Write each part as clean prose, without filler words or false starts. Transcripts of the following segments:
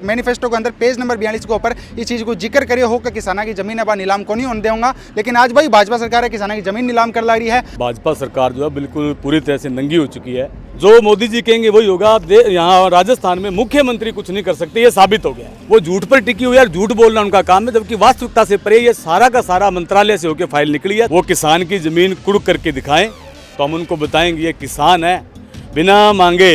Manifesto के अंदर page number 42 के ऊपर इस चीज़ को जिक्र करे हो कि किसाना की जमीन अब नीलाम को नहीं होने देऊंगा। लेकिन आज भाई भाजपा सरकार है किसाना की जमीन नीलाम कर ला रही है। भाजपा सरकार जो है बिल्कुल पूरी तरह से नंगी हो चुकी है। जो मोदी जी कहेंगे वही होगा। यहाँ राजस्थान में मुख्यमंत्री कुछ नहीं कर सकते, ये साबित हो गया। वो झूठ पर टिकी हुई है, झूठ बोलना उनका काम है, जबकि वास्तविकता से परे ये सारा का सारा मंत्रालय से होकर फाइल निकली है। वो किसान की जमीन कुड़क करके दिखाएं तो हम उनको बताएंगे ये किसान है, बिना मांगे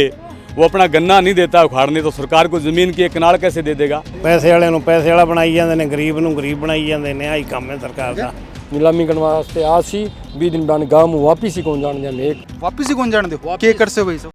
वो अपना गन्ना नहीं देता उखाड़ने, तो सरकार को जमीन की एक कनाल कैसे दे देगा। पैसे वाले ਨੂੰ पैसे वाला बनाई ਜਾਂਦੇ ਨੇ, गरीब ਨੂੰ गरीब बनाई ਜਾਂਦੇ ਨੇ। ਆਹੀ ਕੰਮ ਹੈ सरकार ਦਾ। नीलामी करने वास्ते आज ही 20 दिन बाद गांव में वापिस ही कौन जान जाने वापिस ही कौन जान दो के कर से भाई सब।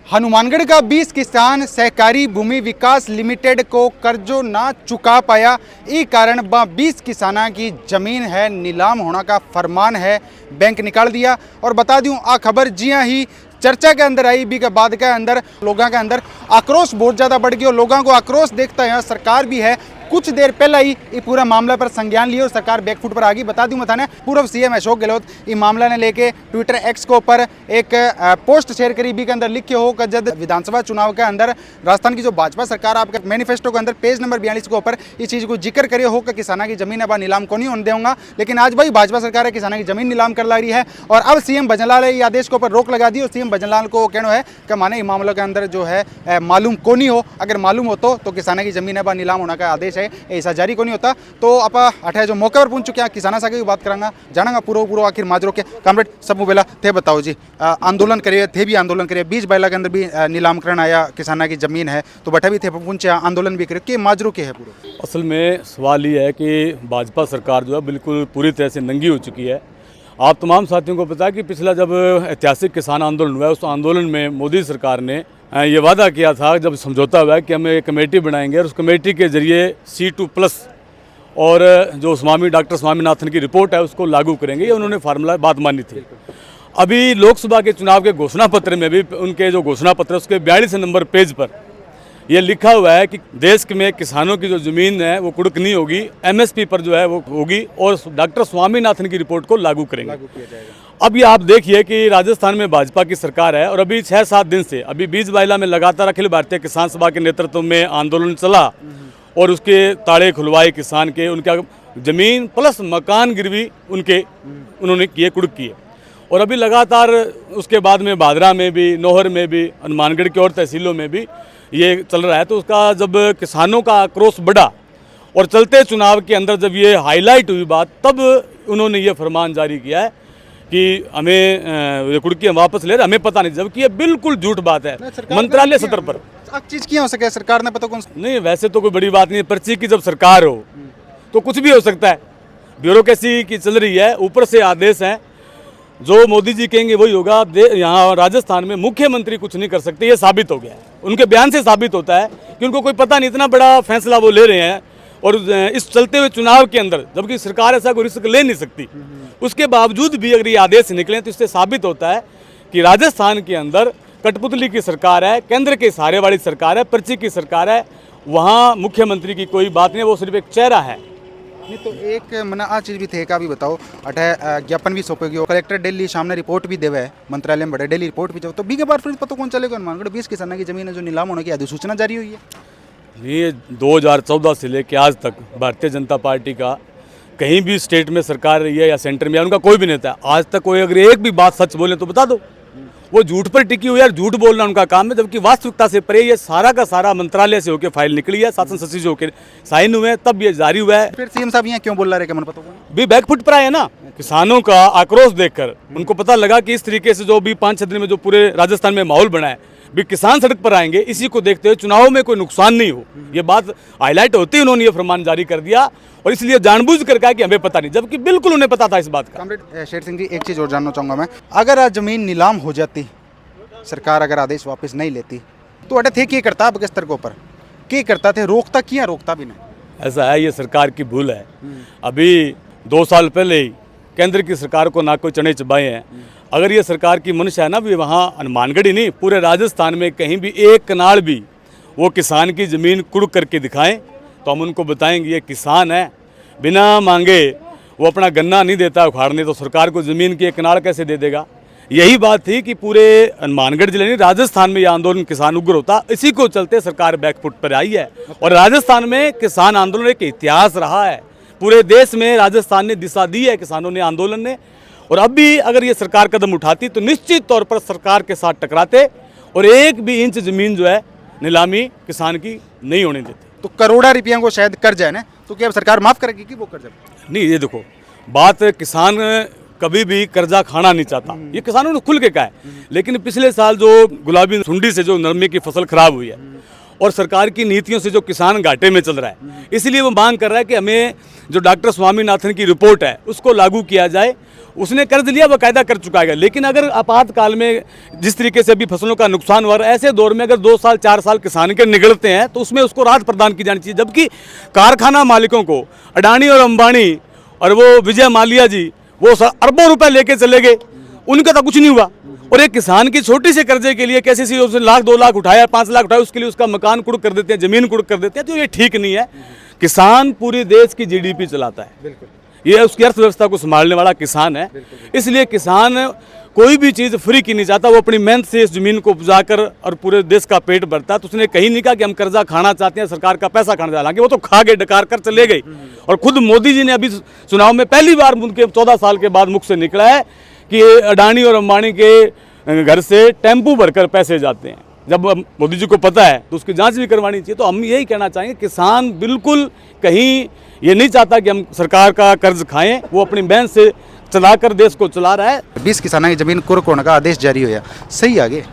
हनुमानगढ़ का 20 किसान सहकारी भूमि विकास लिमिटेड को कर्जो ना चुका पाया, इस कारण 20 किसाना की जमीन है नीलाम होना का फरमान है बैंक निकाल दिया। और बता दूं आ खबर जी हाँ ही चर्चा के अंदर आई भी के बाद के अंदर लोगों के अंदर आक्रोश बहुत ज़्यादा बढ़ गया और लोगों को आक्रोश देखता है सरकार भी है कुछ देर पहले ही ये पूरा मामला पर संज्ञान लिया और सरकार बैकफुट पर आ गई। बता दूं मथाने पूर्व सीएम अशोक गहलोत ये मामला ने लेके ट्विटर एक्स के ऊपर एक पोस्ट शेयर करी भी के अंदर लिखे हो कि जब विधानसभा चुनाव के अंदर राजस्थान की जो भाजपा सरकार आपके मैनिफेस्टो के अंदर पेज नंबर 42 के ऊपर इस चीज़ को जिक्र करे हो कि किसाना की जमीन अब नीलाम को नहीं होने देऊंगा। लेकिन आज भाई भाजपा सरकार है किसाना की जमीन नीलाम कर ला रही है और अब सीएम भजनलाल ने आदेश के ऊपर रोक लगा दी और सीएम भजनलाल को कहना है कि माने इस मामलों के अंदर जो है मालूम को नहीं हो, अगर मालूम हो तो किसाना की जमीन अब नीलाम होने का आदेश है ऐसा जारी को नहीं होता। तो आप अठे जो मौके पर पहुंच चुके हैं किसाना से बात करांगा जानांगा पूरा आखिर माजरो के कामरेड सब मुबेला थे बताओ जी। आंदोलन करिए थे भी आंदोलन करिए बीच बैला के अंदर भी नीलामकरण आया किसाना की जमीन है तो बैठा भी थे पहुंचे आंदोलन भी करे के माजरो के है पूरा। असल में सवाल ये है कि भाजपा सरकार जो है बिल्कुल पूरी तरह से नंगी हो चुकी है। आप तमाम साथियों को पता है कि पिछला जब ऐतिहासिक किसान आंदोलन हुआ उस आंदोलन में मोदी सरकार ने ये वादा किया था जब समझौता हुआ कि हम एक कमेटी बनाएंगे और उस कमेटी के जरिए C2+ और जो डॉक्टर स्वामीनाथन की रिपोर्ट है उसको लागू करेंगे, ये उन्होंने फार्मूला बात मानी थी। अभी लोकसभा के चुनाव के घोषणा पत्र में भी उनके जो घोषणा पत्र है उसके 42 नंबर पेज पर यह लिखा हुआ है कि देश में किसानों की जो ज़मीन है वो कुड़क नहीं होगी, MSP पर जो है वो होगी और डॉक्टर स्वामीनाथन की रिपोर्ट को लागू करेंगे। अब ये आप देखिए कि राजस्थान में भाजपा की सरकार है और अभी 6-7 दिन से अभी बीज बाइला में लगातार अखिल भारतीय किसान सभा के नेतृत्व में आंदोलन चला और उसके ताड़े खुलवाए किसान के, उनका ज़मीन प्लस मकान गिरवी उन्होंने किए, कुड़क किए। और अभी लगातार उसके बाद में भादरा में भी, नौहर में भी, हनुमानगढ़ की और तहसीलों में भी ये चल रहा है। तो उसका जब किसानों का आक्रोश बढ़ा और चलते चुनाव के अंदर जब ये हाईलाइट हुई बात तब उन्होंने ये फरमान जारी किया है कि हमें कुड़की हम वापस ले रहे, हमें पता नहीं, जबकि ये बिल्कुल झूठ बात है मंत्रालय स्तर पर। चीज़ क्या हो सके सरकार ने पता कौन नहीं, वैसे तो कोई बड़ी बात नहीं है, पर्ची की जब सरकार हो तो कुछ भी हो सकता है। ब्यूरोक्रेसी की चल रही है, ऊपर से आदेश हैं, जो मोदी जी कहेंगे वही होगा। यहाँ राजस्थान में मुख्यमंत्री कुछ नहीं कर सकते, ये साबित हो गया है। उनके बयान से साबित होता है कि उनको कोई पता नहीं, इतना बड़ा फैसला वो ले रहे हैं और इस चलते हुए चुनाव के अंदर, जबकि सरकार ऐसा कोई रिस्क ले नहीं सकती, उसके बावजूद भी अगर ये आदेश निकले तो इससे साबित होता है कि राजस्थान के अंदर कठपुतली की सरकार है, केंद्र के सहारे वाली सरकार है, पर्ची की सरकार है। वहाँ मुख्यमंत्री की कोई बात नहीं, वो सिर्फ एक चेहरा है। नहीं तो एक मना आ चीज़ भी थे का भी बताओ अठे ज्ञापन भी सौंपेगी और कलेक्टर दिल्ली सामने रिपोर्ट भी देवे है मंत्रालय में बड़े डेली रिपोर्ट भी जाओ तो बी के बार फिर पता कौन चलेगा हनुमानगढ़ 20 किसानों की जमीन है जो नीलाम होने की अधिसूचना जारी हुई है। ये 2014 से लेकर आज तक भारतीय जनता पार्टी का कहीं भी स्टेट में सरकार रही है या सेंटर में या उनका कोई भी नेता है, आज तक कोई अगर एक भी बात सच बोले तो बता दो। वो झूठ पर टिकी हुई है, झूठ बोलना उनका काम है, जबकि वास्तविकता से परे ये सारा का सारा मंत्रालय से होकर फाइल निकली है, शासन सचिव से होकर साइन हुए हैं, तब ये जारी हुआ है। फिर सीएम साहब यहाँ क्यों बोल रहे हैं पता भी बैकफुट पर आए ना, किसानों का आक्रोश देखकर उनको पता लगा कि इस तरीके से जो भी 5-6 दिन में जो पूरे राजस्थान में माहौल बना है, भी किसान सड़क पर आएंगे, इसी को देखते हुए चुनाव में कोई नुकसान नहीं हो, ये बात हाईलाइट होती है, उन्होंने ये फरमान जारी कर दिया और इसलिए जानबूझ कर कहा कि हमें पता नहीं, जबकि बिल्कुल उन्हें पता था इस बात का। कॉमरेड शेर सिंह जी एक चीज़ और जानना चाहूँगा मैं, अगर आज जमीन नीलाम हो जाती, सरकार अगर आदेश वापस नहीं लेती तो अटे थे क्या करता आपके स्तर के ऊपर, क्या करता थे, रोकता किया, रोकता भी नहीं। ऐसा है, ये सरकार की भूल है। अभी 2 साल पहले ही केंद्र की सरकार को ना कोई चने चबाए हैं। अगर ये सरकार की मंशा है ना भी वहाँ हनुमानगढ़ ही नहीं पूरे राजस्थान में कहीं भी एक कनाल भी वो किसान की ज़मीन कुड़क करके दिखाएं तो हम उनको बताएंगे ये किसान है, बिना मांगे वो अपना गन्ना नहीं देता उखाड़ने, तो सरकार को ज़मीन की एक कनाल कैसे दे देगा। यही बात थी कि पूरे हनुमानगढ़ जिले में, राजस्थान में यह आंदोलन किसान उग्र होता, इसी को चलते सरकार बैकफुट पर आई है। और राजस्थान में किसान आंदोलन एक इतिहास रहा है, पूरे देश में राजस्थान ने दिशा दी है किसानों ने, आंदोलन ने। और अब भी अगर ये सरकार कदम उठाती तो निश्चित तौर पर सरकार के साथ टकराते और एक भी इंच जमीन जो है नीलामी किसान की नहीं होने देते। तो करोड़ों रुपया को शायद कर्ज है ना, तो क्या अब सरकार माफ करेगी कि वो कर्ज? नहीं, ये देखो बात, किसान कभी भी कर्जा खाना नहीं चाहता, ये किसानों ने खुल के कहा है। लेकिन पिछले साल जो गुलाबी सुंडी से जो नरमे की फसल खराब हुई है और सरकार की नीतियों से जो किसान घाटे में चल रहा है, इसलिए वो मांग कर रहा है कि हमें जो डॉक्टर स्वामीनाथन की रिपोर्ट है उसको लागू किया जाए। उसने कर्ज लिया, बाकायदा कर चुका है। लेकिन अगर आपातकाल में जिस तरीके से अभी फसलों का नुकसान हुआ, ऐसे दौर में अगर 2 साल 4 साल किसान के निगलते हैं तो उसमें उसको राहत प्रदान की जानी चाहिए। जबकि कारखाना मालिकों को अडानी और अंबानी और वो विजय माल्या जी वो अरबों रुपए लेके चले गए, उनका तो कुछ नहीं हुआ। और एक किसान की छोटी से कर्जे के लिए कैसे सी उसने 1 लाख 2 लाख उठाया, 5 लाख उठाया, उसके लिए उसका मकान कुड़ कर देते हैं, जमीन कुड़ कर देते हैं, तो ये ठीक नहीं है। किसान पूरे देश की जीडीपी चलाता है, ये उसकी अर्थव्यवस्था को संभालने वाला किसान है। इसलिए किसान कोई भी चीज़ फ्री की नहीं चाहता, वो अपनी मेहनत से इस जमीन को उपजा कर और पूरे देश का पेट भरता है। तो उसने कहीं नहीं कहा कि हम कर्जा खाना चाहते हैं, सरकार का पैसा खाना चाहते हैं। हालांकि वो तो खा के डकार कर चले गई। और खुद मोदी जी ने अभी चुनाव में पहली बार उनके 14 साल के बाद मुख से निकला है कि अडानी और अंबानी के घर से टेम्पू भरकर पैसे जाते हैं। जब मोदी जी को पता है तो उसकी जांच भी करवानी चाहिए। तो हम यही कहना चाहेंगे, किसान बिल्कुल कहीं ये नहीं चाहता कि हम सरकार का कर्ज खाएं, वो अपनी मेहनत से चलाकर देश को चला रहा है। 20 किसानों की जमीन कुर्क होने का आदेश जारी होया, सही आगे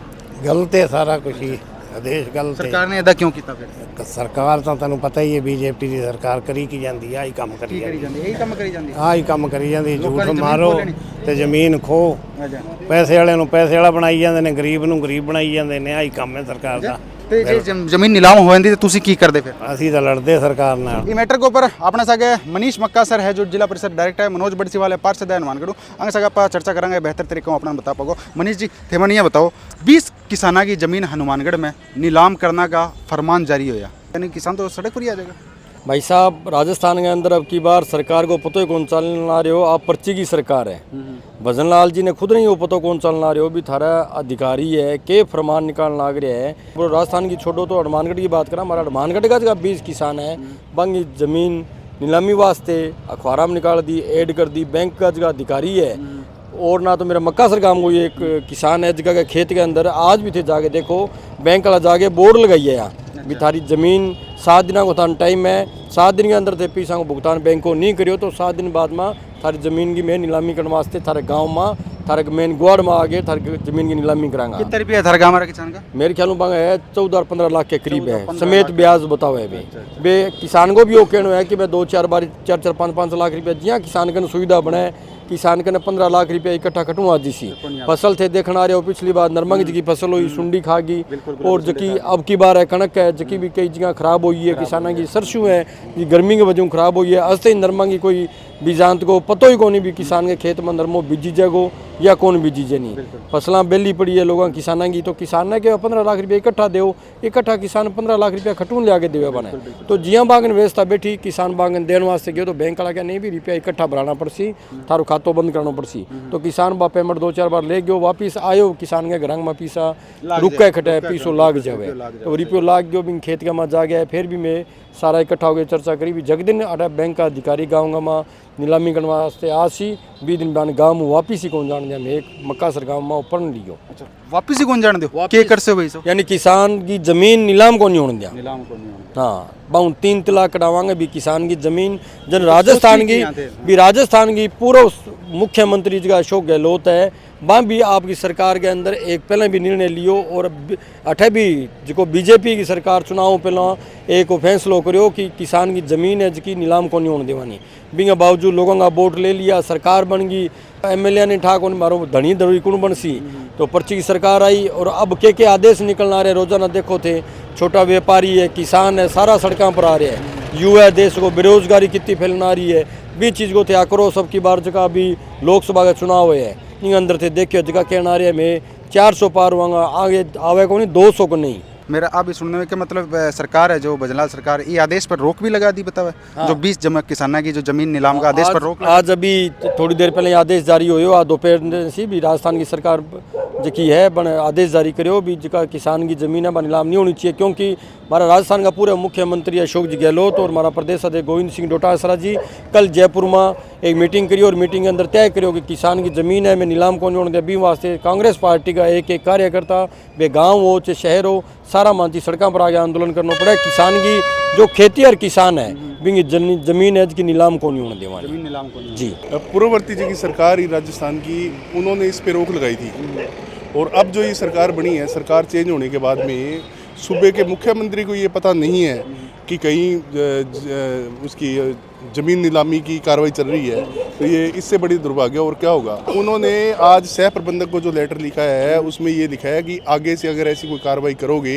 गलत है सारा कुछ ही, आदेश गलत है। सरकार ने अदा क्यों किया फिर? सरकार ਤਾਂ ਤੁਹਾਨੂੰ ਪਤਾ ਹੀ ਹੈ ਬੀਜੇਪੀ ਦੀ ਸਰਕਾਰ ਕਰੀ ਕੀ ਜਾਂਦੀ ਆ, ਆਹੀ ਕੰਮ ਕਰੀ ਜਾਂਦੀ यही काम करी जाती ਆਹੀ ਕੰਮ ਕਰੀ ਜਾਂਦੀ, ਲੋਕਾਂ ਝੂਠ ਦੀ ਜ਼ਮੀਨ ਮਾਰੋ ਖੋਹ ਲੈਣੀ। ਤੇ ਜ਼ਮੀਨ ਖੋ, ਪੈਸੇ ਵਾਲਿਆਂ ਨੂੰ ਪੈਸੇ ਵਾਲਾ ਬਣਾਈ ਜਾਂਦੇ ਨੇ, ਗਰੀਬ ਨੂੰ ਗਰੀਬ ਬਣਾਈ ਜਾਂਦੇ ਨੇ, ਆਹੀ ਕੰਮ ਹੈ ਸਰਕਾਰ ਦਾ। ਤੇ ਜੇ ਜ਼ਮੀਨ ਨੀਲਾਮ ਹੋ ਜਾਂਦੀ ਤੇ ਤੁਸੀਂ ਕੀ ਕਰਦੇ ਫਿਰ? ਅਸੀਂ ਤਾਂ ਲੜਦੇ ਸਰਕਾਰ ਨਾਲ। ये मैटर के ऊपर अपने सागे मनीष मक्का सर है जो जिला परिषद डायरेक्टर है, मनोज बड़सीवाल है पार्षद है हनुमानगढ़। अंग सागे आप चर्चा करेंगे बेहतर तरीके में अपना बता पाओ। मनीष जी थे मन ये बताओ, 20 किसानों की जमीन हनुमानगढ़ में नीलाम करने का फरमान जारी होया, यानी किसान तो सड़क पर ही आ जाएगा। भाई साहब, राजस्थान के अंदर अब की बार सरकार को पतो ही कौन चलना रहे हो, आप पर्ची की सरकार है। भजन लाल जी ने खुद नहीं वो पतो कौन चलना रहे हो, भी थारा अधिकारी है के फरमान निकाल लाग रहे हैं। वो राजस्थान की छोड़ो तो हनुमानगढ़ की बात करा, हमारा हनुमानगढ़ का जगह 20 किसान है, बंगी जमीन नीलामी वास्ते अखबार में निकाल दी, ऐड कर दी, बैंक का जगह अधिकारी है। और ना तो मेरा मक्का सर गाँव को ये एक किसान है जगह के खेत के अंदर आज भी थे, जाके देखो बैंक वाला जाके बोर्ड लगाई है यहाँ भी थारी जमीन 7 दिन को थान टाइम है, 7 दिन के अंदर थे पैसा को भुगतान बैंक को नहीं करियो तो 7 दिन बाद में थारी जमीन की मैं नीलामी करने वास्ते थारे गांव में थारे मेन गुआड़ में आगे थारी जमीन की नीलामी करांगा। कितना रुपया है थारा गाँव हमारा किसान का? मेरे ख्याल में है 14 और 15 लाख के करीब है, समेत ब्याज बताओ है भी। बे किसान को भी वो कहना है कि मैं 2-4 बार 4-4 5-5 लाख रुपया जिया किसान के सुविधा बने, किसान के 15 लाख रुपया इकट्ठा कटूँ आज जी फसल थे देखना आ रहे हो। पिछली बार नरमंग जी की फसल हुई, सुंडी खा गई, और जबकि अब की बार है कणक है, जबकि भी कई जगह खराब हुई है, किसानों की सरसों है ये गर्मी के वजह खराब हुई है। अस्ते नरमंग की कोई बीजांत को पतो ही कौन भी किसान के खेत में नरमो बीजी जगो या कौन बीजी जे नहीं, फसलें बेली पड़ी है लोगों किसानों की, तो किसान ने क्या 15 लाख रुपया इकट्ठा दो, इकट्ठा किसान 15 लाख रुपया खटून लिया के देवे बने। तो जिया बागन व्यवस्था बैठी किसान बागन देने वास्ते गयो तो बैंक वाला क्या नहीं भी रुपया इकट्ठा भराना पड़सी, थारो खातो बंद करना पड़सी। तो किसान बा पेमेंट 2-4 बार ले गयो, वापिस आयो किसान के घर में पीसा रुका खटे पीसो लाग जावे, तो रुपयो लाग गयो भी खेत का में जा गया। फिर भी मैं सारा इकट्ठा हो गया चर्चा करी भी जगदिन अटा बैंक का अधिकारी गाँव में नीलामी करने वास्ते आसी 20 दिन बाद गाँव में वापिस ही कौन जान दिया, मैं एक मक्का सर गाँव में ऊपर नहीं लियो। अच्छा, वापिस ही कौन जान दो के कर से भाई सो, यानी किसान की जमीन नीलाम को नहीं होने दिया। नीलाम को नहीं होने। हाँ, बाउन 3 तलाक कटावांगे भी किसान की जमीन। जन राजस्थान की भी राजस्थान की पूरा मुख्यमंत्री जी का अशोक गहलोत है, वहाँ भी आपकी सरकार के अंदर एक पहले भी निर्णय लियो और अठे भी जो बीजेपी की सरकार चुनाव पहले एक फैसलो करो कि किसान की ज़मीन है जिसकी नीलाम को नहीं होने देवानी। बिंगे बावजूद लोगों का वोट ले लिया, सरकार बन गई, एमएलए ने ठाक उन मारो धनी दरोई कौन बन सी, तो पर्ची की सरकार आई। और अब के आदेश निकलना रहे रोजाना देखो थे, छोटा व्यापारी है, किसान है, सारा सड़कों पर आ रहे हैं। युवा देश को बेरोजगारी कितनी फैलना रही है, भी चीज़ को थे आक्रोश। अब की बार जगह भी लोकसभा का चुनाव है, इन अंदर थे देखियो जगह कहना रहे मैं 400 पार हुआ आगे आवे को नहीं 200 को नहीं मेरा आप ये सुनने में कि मतलब सरकार है जो बजलाल सरकार ये आदेश पर रोक भी लगा दी बतावे जो 20 किसाना की जो जमीन नीलाम का आदेश पर रोक आज अभी थोड़ी देर पहले आदेश जारी हुयो आज दोपहर से भी राजस्थान की सरकार जी है बन आदेश जारी करो भी जिका किसान की जमीन है बन नीलाम नहीं होनी चाहिए, क्योंकि हमारा राजस्थान का पूरा मुख्यमंत्री अशोक जी गहलोत और हमारा प्रदेश अध्यक्ष गोविंद सिंह डोटासरा जी कल जयपुर में एक मीटिंग करी और मीटिंग के अंदर तय करो कि किसान की ज़मीन है मैं नीलाम को नहीं होने अभी वास्ते कांग्रेस पार्टी का एक कार्यकर्ता वे गाँव हो चाहे शहर हो सारा मानती सड़कों पर आगे आंदोलन करना पड़ा। किसान की जो खेती और किसान है बिंगी जमीन है जिसकी नीलाम को नहीं होने देवानी जमीन नीलाम को नहीं। जी पूर्ववर्ती जी की सरकार ही राजस्थान की उन्होंने इस पे रोक लगाई थी और अब जो ये सरकार बनी है, सरकार चेंज होने के बाद में सूबे के मुख्यमंत्री को ये पता नहीं है कि कहीं उसकी ज़मीन नीलामी की कार्रवाई चल रही है, तो ये इससे बड़ी दुर्भाग्य और क्या होगा। उन्होंने आज सह प्रबंधक को जो लेटर लिखा है उसमें ये लिखा है कि आगे से अगर ऐसी कोई कार्रवाई करोगे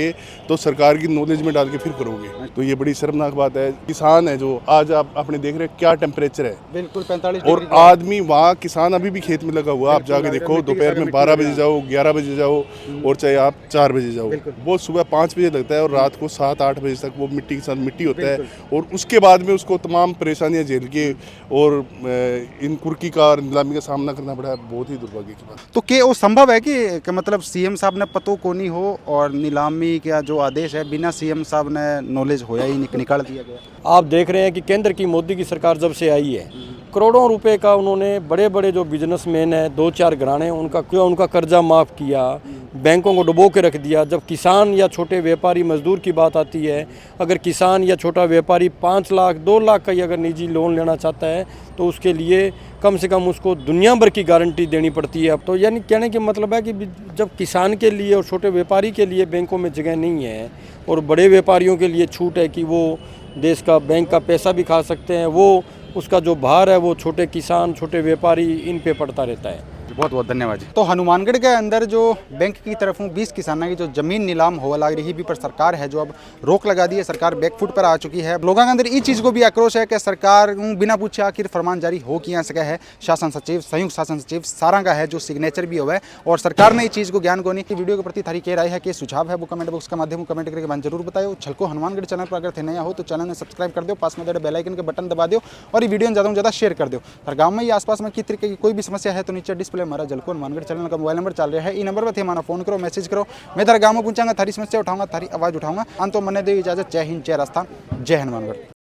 तो सरकार की नॉलेज में डाल के फिर करोगे, तो ये बड़ी शर्मनाक बात है। किसान है जो आज आप अपने देख रहे हैं क्या टेम्परेचर है, बिल्कुल 45 और आदमी वहाँ किसान अभी भी खेत में लगा हुआ, आप जाके देखो दोपहर में 12 बजे जाओ 11 बजे जाओ और चाहे आप 4 बजे जाओ, वो सुबह 5 बजे लगता है और रात को 7-8 बजे तक वो मिट्टी के साथ मिट्टी होता है और उसके बाद में उसको तमाम परेशानियां झेल के और इन कुर्की का और नीलामी का सामना करना पड़ा है। बहुत ही दुर्भाग्य की बात। तो क्या वो संभव है कि मतलब सीएम साहब ने पतो को नहीं हो और नीलामी का जो आदेश है बिना सीएम साहब ने नॉलेज होया ही निकाल दिया गया? आप देख रहे हैं कि केंद्र की मोदी की सरकार जब से आई है करोड़ों रुपए का उन्होंने बड़े बड़े जो बिजनेसमैन हैं 2-4 घराने उनका कर्जा माफ़ किया, बैंकों को डुबो के रख दिया। जब किसान या छोटे व्यापारी मजदूर की बात आती है, अगर किसान या छोटा व्यापारी 5 लाख 2 लाख का ही अगर निजी लोन लेना चाहता है तो उसके लिए कम से कम उसको दुनिया भर की गारंटी देनी पड़ती है। अब तो यानी कहने के मतलब है कि जब किसान के लिए और छोटे व्यापारी के लिए बैंकों में जगह नहीं है और बड़े व्यापारियों के लिए छूट है कि वो देश का बैंक का पैसा भी खा सकते हैं, वो उसका जो भार है वो छोटे किसान छोटे व्यापारी इन पे पड़ता रहता है। बहुत बहुत धन्यवाद जी। तो हनुमानगढ़ के अंदर जो बैंक की तरफों 20 किसानों की जो जमीन नीलाम होने लग रही भी पर सरकार है जो अब रोक लगा दी है, सरकार बैकफुट पर आ चुकी है। लोगों के अंदर इस चीज़ को भी आक्रोश है कि सरकार बिना पूछे आखिर फरमान जारी हो किया सका है। शासन सचिव संयुक्त शासन सचिव सारा का है जो सिग्नेचर भी हुआ है और सरकार ने इस चीज़ को ज्ञान को नहीं। वीडियो के प्रति थारी कह राय है कि सुझाव है वो कमेंट बॉक्स का माध्यम कमेंट करके बात जरूर बताओ। छलको हनुमानगढ़ चैनल पर अगर थे नया हो तो चैनल ने सब्सक्राइब कर दो, पास में बेल आइकन के बटन दबा दो और ये वीडियो ज़्यादा से ज़्यादा शेयर कर दो। हर गाँव में या आसपास में किस तरीके की कोई भी समस्या है तो नीचे डिस्प्ले हमारा जलको हनुमानगढ़ चैनल का मोबाइल नंबर चल रहा है, इस नंबर पर थे हमारा फोन करो मैसेज करो, मैं तेरे गाँव में पहुंचाऊंगा, थारी समस्या उठाऊंगा, थारी आवाज़ उठाऊंगा। अंत तो मने दे इजाजत। जय हिंद, जय राजस्थान, जय हनुमानगढ़।